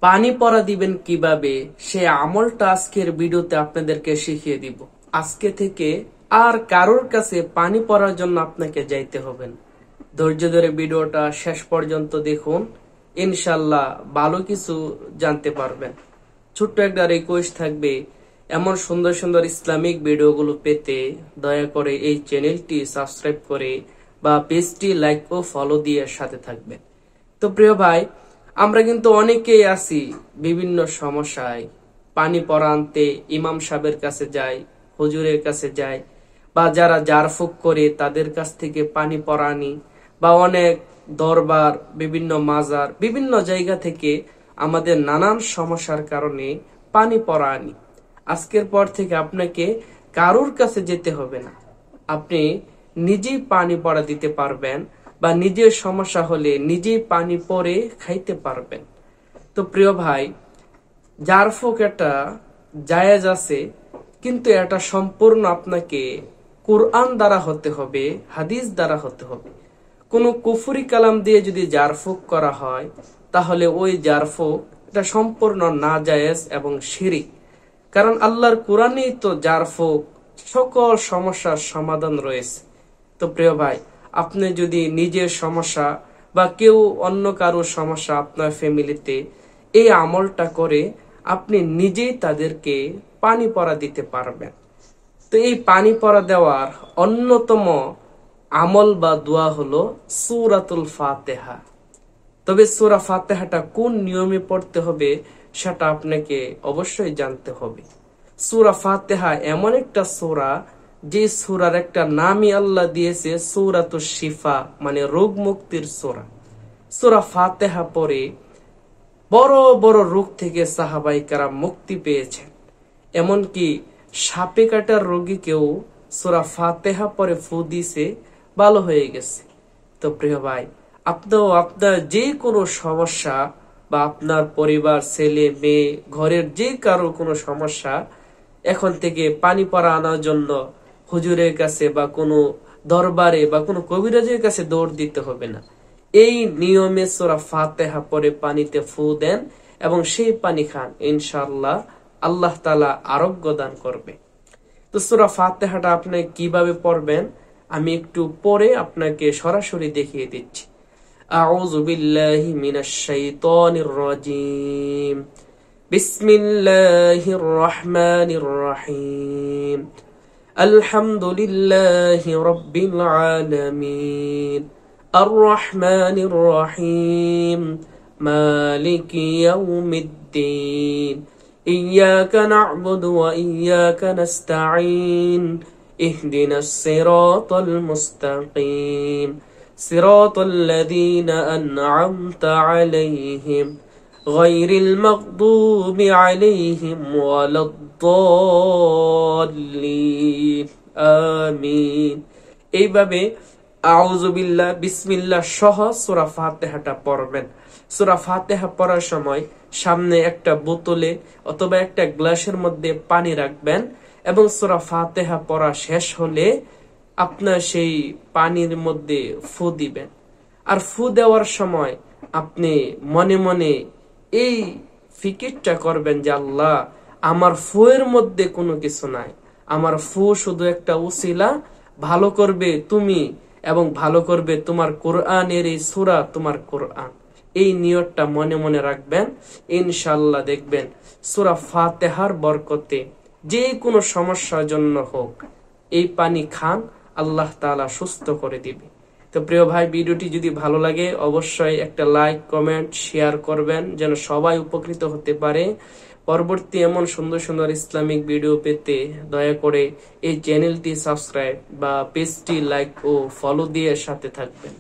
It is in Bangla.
পানি পড়া দিবেন কিভাবে সে আমলটা আজকের ভিডিওতে আপনাদেরকে শিখিয়ে দিব। আজকে থেকে আর কারোর কাছে পানি পড়ার জন্য আপনাকে যাইতে হবে না। ধৈর্য ধরে ভিডিওটা শেষ পর্যন্ত দেখুন, ইনশাল্লাহ ভালো কিছু জানতে পারবেন। ছোট্ট একটা রিকোয়েস্ট থাকবে, এমন সুন্দর সুন্দর ইসলামিক ভিডিওগুলো পেতে দয়া করে এই চ্যানেলটি সাবস্ক্রাইব করে বা পেজটি লাইক ও ফলো দিয়ে সাথে থাকবেন। তো প্রিয় ভাই, আমরা কিন্তু অনেকেই আছি বিভিন্ন সমস্যায়। পানি পড়া আনতে ইমাম সাহেবের কাছে যাই, হুজুরের কাছে যাই, বা যারা জারফুক করে তাদের কাছ থেকে পানি পড়া আনি, বা অনেক দরবার, বিভিন্ন মাজার, বিভিন্ন জায়গা থেকে আমাদের নানান সমস্যার কারণে পানি পড়া আনি। আজকের পর থেকে আপনাকে কারোর কাছে যেতে হবে না, আপনি নিজেই পানি পড়া দিতে পারবেন, বা নিজের সমস্যা হলে নিজেই পানি পরে খাইতে পারবেন। তো প্রিয় ভাই, জারফুক এটা জায়েজ আছে, কিন্তু এটা সম্পূর্ণ আপনাকে কোরআন দ্বারা হতে হবে, হাদিস দ্বারা হতে হবে। কোন কুফরি কালাম দিয়ে যদি জারফুক করা হয় তাহলে ওই জারফুক এটা সম্পূর্ণ নাজায়েজ এবং শিরিক। কারণ আল্লাহর কোরআনেই তো জারফুক সকল সমস্যার সমাধান রয়েছে। তো প্রিয় ভাই, আপনি যদি নিজের সমস্যা বা কেউ অন্য কারোর সমস্যা আপনার ফ্যামিলিতে এই আমলটা করে আপনি নিজেই তাদেরকে পানি পড়া দিতে পারবেন। তো এই পানি পড়া দেওয়ার অন্যতম আমল বা দোয়া হলো সূরাতুল ফাতিহা। তবে সূরা ফাতিহাটা কোন নিয়মে পড়তে হবে সেটা আপনাকে অবশ্যই জানতে হবে। সূরা ফাতিহা এমন একটা সূরা, যে সূরার একটা নামই আল্লাহ দিয়েছে সূরাতুশ শিফা, মানে রোগ মুক্তির সূরা। সূরা ফাতিহা পড়ে বড় বড় রোগ থেকে সাহাবায়ে কেরাম মুক্তি পেয়েছেন। এমনকি সাপে কাটার রোগীকেও সূরা ফাতিহা পড়ে ফু দিছে, ভালো হয়ে গেছে। তো প্রিয় ভাই, আপনিও আপনার যে কোনো সমস্যা বা আপনার পরিবার, ছেলে মেয়ে, ঘরের যে কারো কোনো সমস্যা, এখন থেকে পানি পড়া আনার জন্য হুজুরের কাছে বা কোনো দরবারে বা কোনো কবিরাজের কাছে দৌড় দিতে হবে না। এই নিয়মে সূরা ফাতিহা পড়ে পানিতে ফু দেন এবং সেই পানি খান, ইনশাআল্লাহ আল্লাহ তাআলা আরোগ্য দান করবে। তো সূরা ফাতিহাটা আপনি কিভাবে পড়বেন আমি একটু পরে আপনাকে সরাসরি দেখিয়ে দিচ্ছি। আউযু বিল্লাহি মিনাশ শাইতানির রাজীম। বিসমিল্লাহির রহমানির রহিম। আলহামদুলিল্লাহি রাব্বিল আলামিন। আর রহমানির রহিম। মালিকি ইয়াউমিদ্দিন। إياك نعبد وإياك نستعين اهدنا الصراط المستقيم صراط الذين أنعمت عليهم غير المغضوب عليهم ولا الضالين آمين। এইভাবে আউযু বিল্লাহ, বিসমিল্লাহ সহ সূরা ফাতিহাটা পড়বেন। সূরা ফাতিহা পড়ার সময় সামনে একটা বোতলে অথবা একটা গ্লাসের মধ্যে পানি রাখবেন এবং সূরা ফাতিহা পড়া শেষ হলে আপনার সেই পানির মধ্যে ফু দিবেন। আর ফু দেওয়ার সময় আপনি মনে মনে এই ফিকিরটা করবেন যে আল্লাহ, আমার ফুয়ের মধ্যে কোনো কিছু নাই, আমার ফু শুধু একটা উসিলা, ভালো করবে তুমি এবং ভালো করবে তোমার কোরআনের এই সূরা, তোমার কোরআন। এই নিয়তটা মনে মনে রাখবেন, ইনশাআল্লাহ দেখবেন সূরা ফাতিহার বরকতে যে কোনো সমস্যার জন্য হোক এই পানি খান, আল্লাহ তাআলা সুস্থ করে দিবে। তো প্রিয় ভাই, ভিডিওটি যদি ভালো লাগে অবশ্যই একটা লাইক, কমেন্ট, শেয়ার করবেন যেন সবাই উপকৃত হতে পারে। পরবর্তী এমন সুন্দর সুন্দর ইসলামিক ভিডিও পেতে দয়া করে এই চ্যানেলটি সাবস্ক্রাইব বা পেজটি লাইক ও ফলো দিয়ে সাথে থাকবেন।